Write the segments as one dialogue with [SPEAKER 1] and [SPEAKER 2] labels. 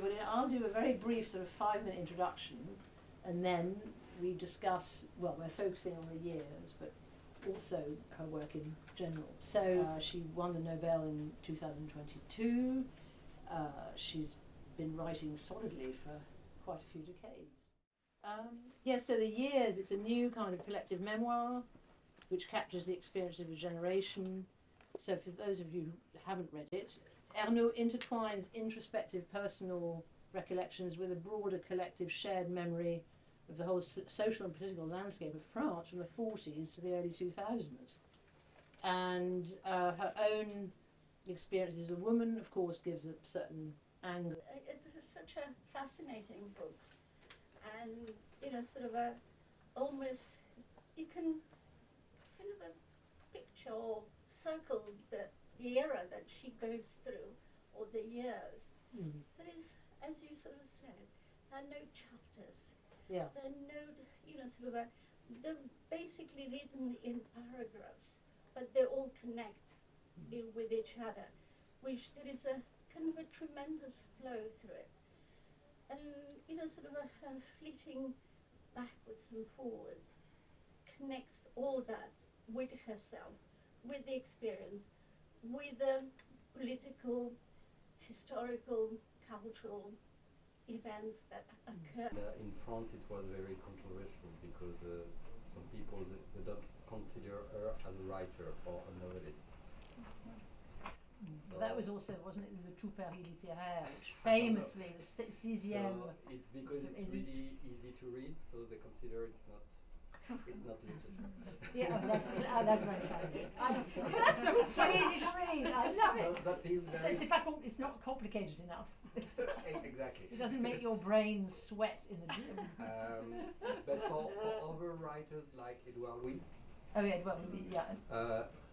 [SPEAKER 1] well, I'll do a very brief sort of 5-minute introduction, and then we discuss, well, we're focusing on the years, but also her work in general. So she won the Nobel in 2022. She's been writing solidly for quite a few decades. So the years, it's a new kind of collective memoir which captures the experience of a generation. So for those of you who haven't read it, Ernaux intertwines introspective personal recollections with a broader collective shared memory of the whole social and political landscape of France from the 40s to the early 2000s. And her own experience as a woman, of course, gives a certain angle.
[SPEAKER 2] It's such a fascinating book, and sort of almost you can kind of picture or circle the era that she goes through, or the years. There is, as you sort of said, there are no chapters.
[SPEAKER 1] Yeah.
[SPEAKER 2] There are no, they're basically written in paragraphs, but they all connect with each other, which there is a kind of a tremendous flow through it. And, sort of a fleeting backwards and forwards connects all that with herself, with the experience, with the political, historical, cultural events that occur.
[SPEAKER 3] In France it was very controversial because some people they don't consider her as a writer or a novelist.
[SPEAKER 1] So that was also, wasn't it, the Tout Paris littéraire, which famously the sixième.
[SPEAKER 3] So it's because it's really easy to read, so they consider it's not literature.
[SPEAKER 1] Yeah, that's very funny. That's so easy to read. I love it.
[SPEAKER 3] So that is very.
[SPEAKER 1] So it's not complicated enough.
[SPEAKER 3] Exactly.
[SPEAKER 1] It doesn't make your brain sweat in the gym.
[SPEAKER 3] But for other writers like Edouard Louis,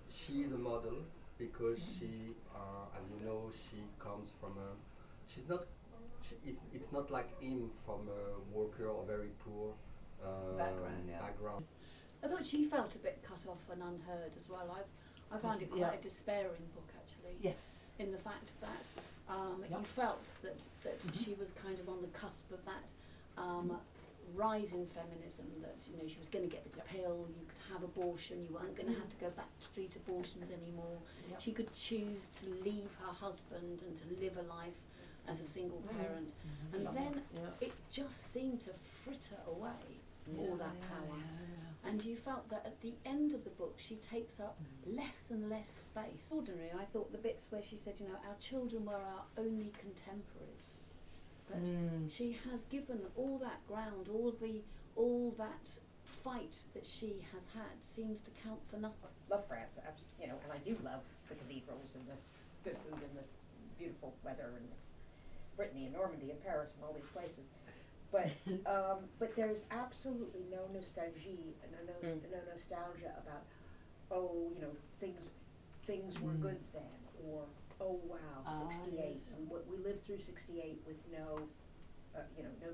[SPEAKER 3] she is a model because she, as you know, she comes from a. She's not. It's not like him from a worker or very poor. Background.
[SPEAKER 4] I thought she felt a bit cut off and unheard as well. I found it quite a despairing book, actually.
[SPEAKER 1] Yes.
[SPEAKER 4] In the fact that you felt that she was kind of on the cusp of that rise in feminism, that she was going to get the pill, you could have abortion, you weren't going to have to go back to street abortions anymore. She could choose to leave her husband and to live a life as a single parent. And then it just seemed to fritter away all that power. And you felt that at the end of the book she takes up less and less space. Ordinary, I thought the bits where she said, our children were our only contemporaries. That she has given all that ground, all that fight that she has had seems to count for nothing.
[SPEAKER 5] Love France, and I do love the cathedrals and the good food and the beautiful weather and Brittany and Normandy and Paris and all these places. But there's absolutely no nostalgia about, things were good then, or oh wow, 68. And we lived through 68 with no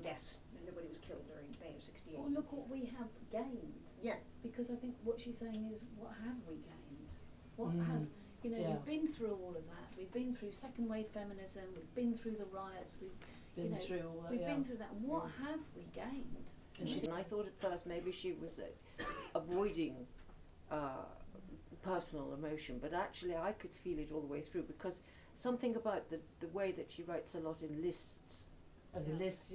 [SPEAKER 5] deaths. Nobody was killed during May of 68.
[SPEAKER 4] Well, look what we have gained.
[SPEAKER 5] Yeah.
[SPEAKER 4] Because I think what she's saying is, what have we gained? What has, we've been through all of that. We've been through second wave feminism. We've been through the riots. We've been through all that. We've been through that. And what have we gained?
[SPEAKER 6] And I thought at first maybe she was avoiding personal emotion, but actually I could feel it all the way through, because something about the way that she writes a lot in lists.
[SPEAKER 1] Oh, the lists,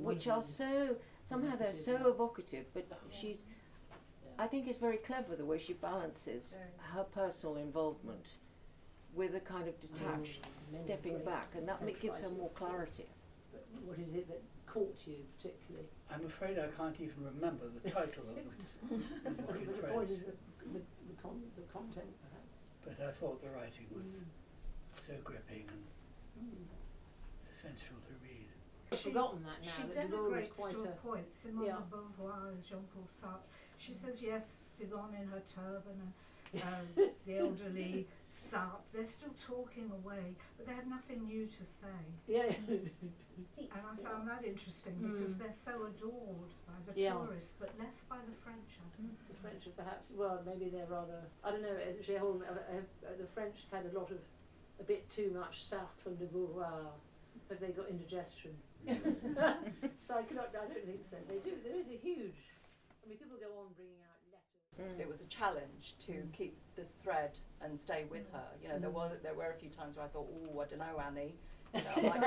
[SPEAKER 6] which are so, somehow they're so evocative, but she's, I think it's very clever the way she balances her personal involvement with a kind of detached stepping back, and that gives her more clarity.
[SPEAKER 1] But what is it that caught you particularly?
[SPEAKER 7] I'm afraid I can't even remember the title of the book in
[SPEAKER 1] The
[SPEAKER 7] French.
[SPEAKER 1] point is the content, perhaps.
[SPEAKER 7] But I thought the writing was so gripping and essential to read.
[SPEAKER 1] I've forgotten that now.
[SPEAKER 8] She
[SPEAKER 1] that de Gaulle was
[SPEAKER 8] denigrates
[SPEAKER 1] quite
[SPEAKER 8] to a point Simone de Beauvoir and Jean-Paul Sartre. She says, yes, Simone in her turban and the elderly Sartre, they're still talking away, but they had nothing new to say.
[SPEAKER 1] Yeah.
[SPEAKER 8] And I found that interesting because they're so adored by the tourists, but less by the French, I think.
[SPEAKER 1] The French are perhaps, well, maybe they're rather, I don't know, the French had a bit too much Sartre de Beauvoir Have they got indigestion? So I don't think so. They do. There is a huge. I mean, people go on bringing out letters.
[SPEAKER 9] It was a challenge to keep this thread and stay with her. You know, there were a few times where I thought, oh, I don't know, Annie. You know, I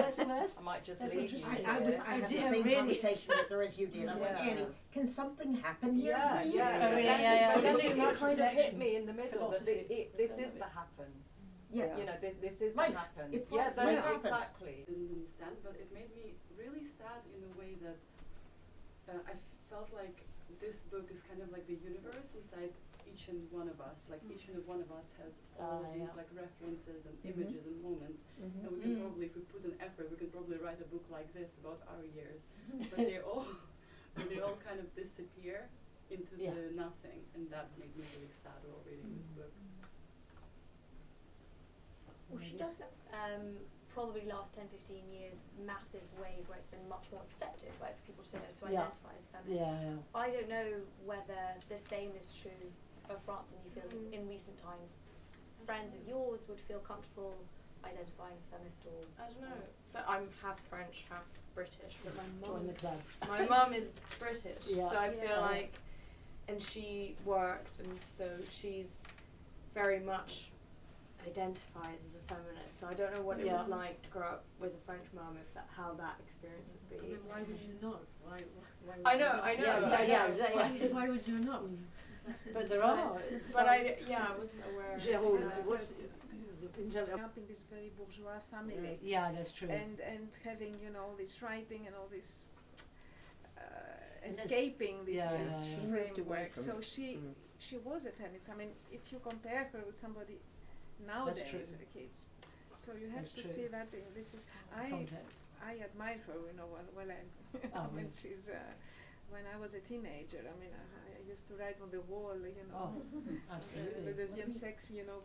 [SPEAKER 9] might just
[SPEAKER 1] That's
[SPEAKER 9] leave you.
[SPEAKER 1] interesting.
[SPEAKER 5] I had the same conversation with her as you did. I went, Annie, can something happen here?
[SPEAKER 9] Yeah,
[SPEAKER 5] please?"
[SPEAKER 9] yeah. But then
[SPEAKER 1] Too
[SPEAKER 9] it
[SPEAKER 1] much
[SPEAKER 9] kind of hit
[SPEAKER 1] reflection,
[SPEAKER 9] me in the middle that
[SPEAKER 1] philosophy,
[SPEAKER 9] this
[SPEAKER 1] some
[SPEAKER 9] is
[SPEAKER 1] of it.
[SPEAKER 9] the happen.
[SPEAKER 5] Yeah.
[SPEAKER 9] You know, this is
[SPEAKER 5] Life.
[SPEAKER 9] the happen.
[SPEAKER 5] It's
[SPEAKER 9] yeah,
[SPEAKER 5] like life happens.
[SPEAKER 9] exactly.
[SPEAKER 10] Didn't understand, but it made me really sad in a way that I felt like this book is kind of like the universe inside each and one of us. Like each and one of us has all of these like references and images and moments, and we can probably, if we put an effort, we can probably write a book like this about our years. But they all kind of disappear into the nothing, and that made me really sad while reading this book.
[SPEAKER 11] Well, she does probably last 10-15 years massive wave where it's been much more accepted by people to identify as feminist. I don't know whether the same is true of France, and you feel in recent times friends of yours would feel comfortable identifying as feminist, or
[SPEAKER 12] I don't know. So I'm half French, half British, but
[SPEAKER 1] Join the club.
[SPEAKER 12] my mum is British,
[SPEAKER 1] Yeah.
[SPEAKER 12] so I feel like, and she worked, and so she's very much identifies as a feminist. So I don't know what it was like to grow up with a French mum, if that, how that experience would be.
[SPEAKER 13] I mean, why would you not? Why would
[SPEAKER 12] I
[SPEAKER 13] you
[SPEAKER 12] know,
[SPEAKER 13] not?
[SPEAKER 12] I know.
[SPEAKER 13] Why would you not?
[SPEAKER 1] But there are.
[SPEAKER 12] But I wasn't aware.
[SPEAKER 1] Jérôme, what's
[SPEAKER 14] up in this very bourgeois family.
[SPEAKER 1] Yeah, that's true.
[SPEAKER 14] And having, you know, all this writing and all this escaping this framework. So she was a feminist. I mean, if you compare her with somebody nowadays, the kids. So you have to see that this is I admire her, you know, when she's when I was a teenager. I mean, I used to write on the wall, you know,
[SPEAKER 1] absolutely.
[SPEAKER 14] the deuxième sexe, you know,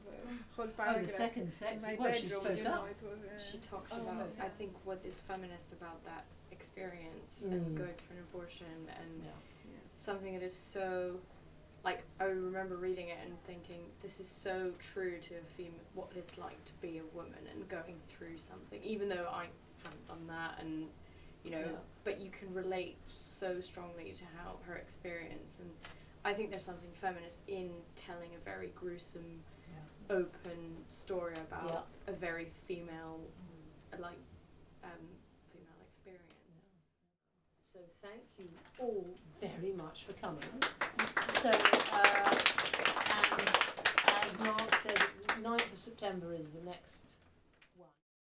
[SPEAKER 14] whole paragraphs.
[SPEAKER 1] The second sex.
[SPEAKER 14] In my
[SPEAKER 1] Well,
[SPEAKER 14] bedroom,
[SPEAKER 1] she spoke
[SPEAKER 14] you know,
[SPEAKER 1] up.
[SPEAKER 14] it was.
[SPEAKER 12] She talks about, I think, what is feminist about that experience and going through an abortion and something that is so, like, I remember reading it and thinking, this is so true to a female, what it's like to be a woman and going through something, even though I haven't done that, and you know, but you can relate so strongly to how her experience, and I think there's something feminist in telling a very gruesome, open story about a very female, female experience.
[SPEAKER 1] So thank you all very much for coming. So, and as Mark said, 9th of September is the next